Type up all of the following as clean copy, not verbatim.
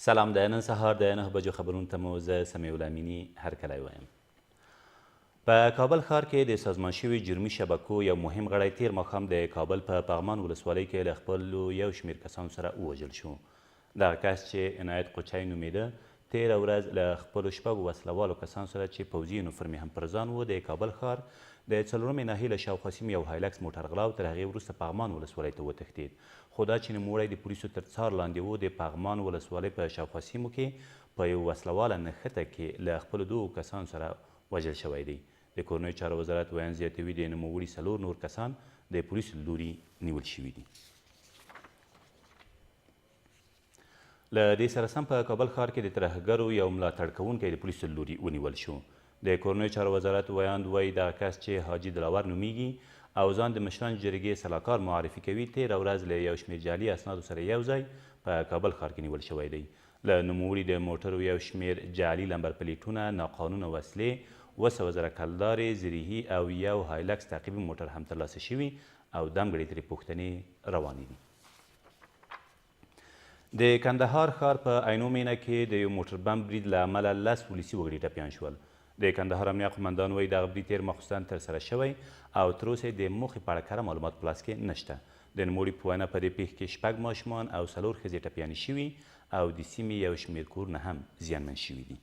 سلام د نن سهار د 9 بجو خبرونو ته مو زه سمیع الامیني هرکلی وایم. په کابل ښار کې د سازمان شوي جرمي شبکو یو مهم غړی تیر ماښام د کابل په پغمان ولسوالۍ کې له خپلو یو شمېر کسانو سره ووژل شو. دغه کس چې عنایت قوچی نومیده تیره ورځ له خپلو شپږو وسلوالو کسانو سره چې پوځي یونیفورم یې هم پر ځان و د کابل ښار د څلورمې ناحیې له شاوخوا سیمې یو هایلکس موټر غلا او تر هغې وروسته پغمان ولسوالۍ ته وتښتېد. خو دا چې نوموړی د پولیسو تر څار لاندې و د پغمان ولسوالۍ په شاوخوا سیمو کې په یو وسلواله نښته کې له خپلو دوو کسانو سره وژل شوی دی. د کورنیو چارو وزارت ویاند زیاتوي د نوموړي 4 نور کسان د پولیسو له لوري نیول شوي دي. له دې سره سم په کابل ښار کې د ترهګرو یو ملاتړ کوونکی د پولیسو له لوري ونیول شو. د کورنیو چارو وزارت ویاند وایي دغه کس چې حاجي دلاور نومیږي او ځان د مشران جرګې سلاکار معرفي کوي تېره ورځ له یو شمېر جعلي اسنادو سره یو ځای په کابل ښار کې نیول شوی دی. له نوموړي د موټرو یو شمېر جعلي لمبر پلیټونه، ناقانونه وسلې، 200,000 کلدارې، زریحي او یو هایلکس تعقیبي موټر هم ترلاسه شوي او دمګړې ترې پوښتنې روانې دي. د کندهار ښار په عینو مینه کې د یو موټر بم برید له امله 10 پولیسي وګړي ټپیان شول. د کندهار امنیه قمندان وایي دغه برید تېر ماخوستن ترسره شوی او تر اوسه د موخې په اړه کره معلومات په لاس کې نشته. د نوموړي په وینا په دې پیښه کې 6 ماشومان او 4 ښځې ټپیانې شوي او د سیمې یو شمېر کورونه هم زیانمن شوي دي.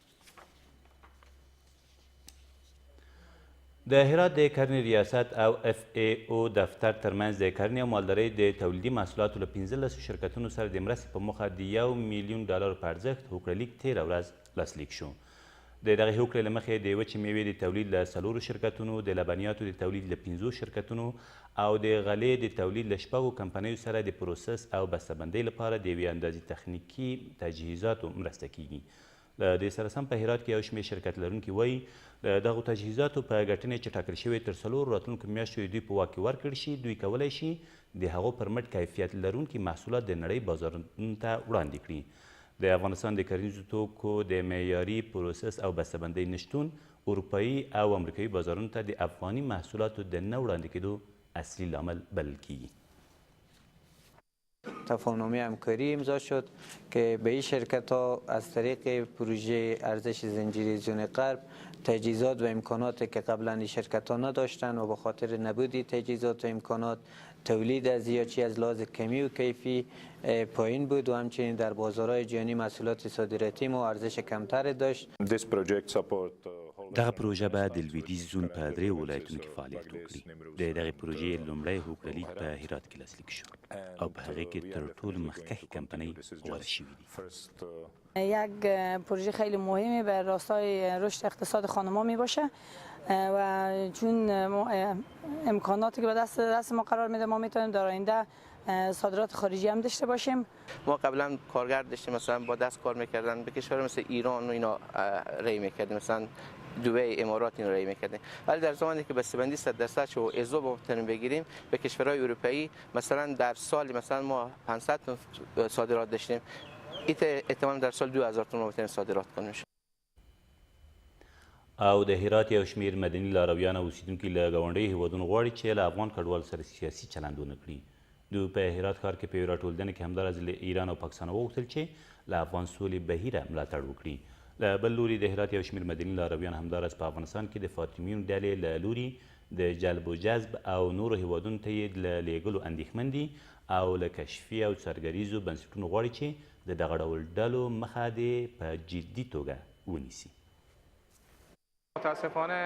د هرات د کرنې ریاست او FAO دفتر ترمنځ د کرنې او مالدارۍ د تولیدي محصولاتو له 15 شرکتونو سره د مرستې په موخه د $1 میلیون په ارزښت هوکړهلیک تېره ورځ لاسلیک شو. د دغې هوکړې له مخې د وچې میوې د تولید له 4 شرکتونو، د لبنیاتو د تولید له 5 شرکتونو او د غلې د تولید له 6 کمپنیو سره د پروسس او بسته‌بندۍ لپاره د یوې اندازې تخنیکي تجهیزاتو مرسته کیږي. له دې سره سم په هرات کې یو شمېر شرکت لرونکي وایي د دغو تجهیزاتو په ګټنې چې ټاکل شوې تر 4 راتلونکو میاشتو دوی په واک کې ورکړل شي، دوی کولی شي د هغو پر مټ کیفیت لرونکي محصولات د نړۍ بازارونو ته وړاندې کړي. د افغانستان د کرنیزو توکو د معیاري پروسس او بسته‌بندۍ نشتون اروپایي او امریکایي بازارونو ته د افغاني محصولاتو د نه وړاندې کېدو اصلي لامل بلل کیږي. تفاهمنامه همکاری امضا شد که به این شرکت ها از طریق پروژه ارزش زنجیره زون غرب تجهیزات و امکاناتی که قبلا این شرکت ها نداشتن و به خاطر نبودی تجهیزات و امکانات تولید از زیادی از لحاظ کمی و کیفی پایین بود و همچنین در بازارهای جهانی محصولات صادراتی ما ارزش کمتر داشت. دغه پروژه به د لویدیځ زون په 3 ولایتونو کې فعالیت وکړي. د دغې پروژې لومړی هوکړهلیک په هرات کې لاسلیک شو او په هغې کې تر ټولو مخکښې کمپنۍ غوره شوي دي. یک پروژه خیلی مهمی به راستای رشد اقتصاد خانم‌ها می باشه و چون امکاناتی که به دست ما قرار میده ما میتونیم در آینده صادرات خارجی هم داشته باشیم. ما قبلا کارگر داشتیم مثلا با دست کار میکردن به کشور مثل ایران و اینا ری میکردیم، مثلا دبی، امارات اینا ری میکردیم، ولی در زمانی که بسته‌بندی 100% شو ازو بتونیم بگیریم به کشورهای اروپایی مثلا در سال مثلا ما 500 تن صادرات داشتیم، احتمال در سال 2000 تن بتونیم صادرات کنیم. او د هرات یو شمېر مدني لارویان او اوسیدونکي له ګاونډیو هیوادونو غواړي چې له افغان کډوالو سره سیاسي چلند ونه کړي. دوی په هرات ښار کې په یوه راټولېدنه کې همداراز له ایران او پاکستان وغوښتل چې له افغان سولې بهیره ملاتړ وکړي. له بل لوري د هرات یو شمېر مدني لارویان همداراز په افغانستان کې د فاطمیون ډلې له لوري د جلب و جذب او نورو هیوادونو ته یې له لیږلو اندېښمن دي او له کشفي او څرګریزو بنسټونو غواړي چې د دغه ډول ډلو مخه دې په جدي توګه ونیسي. متاسفانه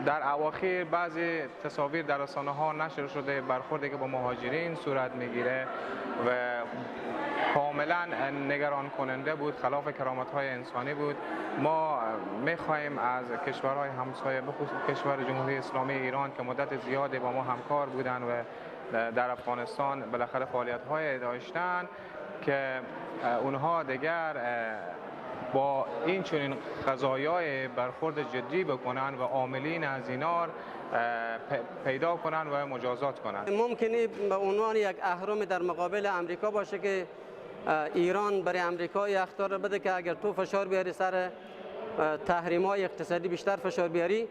در اواخر بعضی تصاویر در رسانه ها نشر شده برخوردی که با مهاجرین صورت میگیره و کاملا نگران کننده بود، خلاف کرامت های انسانی بود. ما میخواهیم از کشورهای همسایه بخصوص کشور جمهوری اسلامی ایران که مدت زیادی با ما همکار بودن و در افغانستان بالاخره فعالیت های داشتن که اونها دیگر با این چنین قضایای برخورد جدی بکنن و عاملین از اینا پیدا کنن و مجازات کنن. ممکنه به عنوان یک اهرم در مقابل امریکا باشه که ایران برای امریکا اخطار بده که اگر تو فشار بیاری سر تحریم های اقتصادی بیشتر فشار بیاری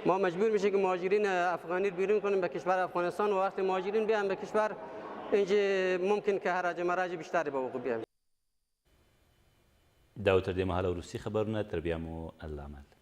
ما مجبور میشه که مهاجرین افغانی بیرون کنیم به کشور افغانستان و وقتی مهاجرین بیان به کشور اینجا ممکن که حراج مراج بیشتری به وقوع بیاد. دا و تر دې مهاله وروستي خبرونه تر بیا مو الله امان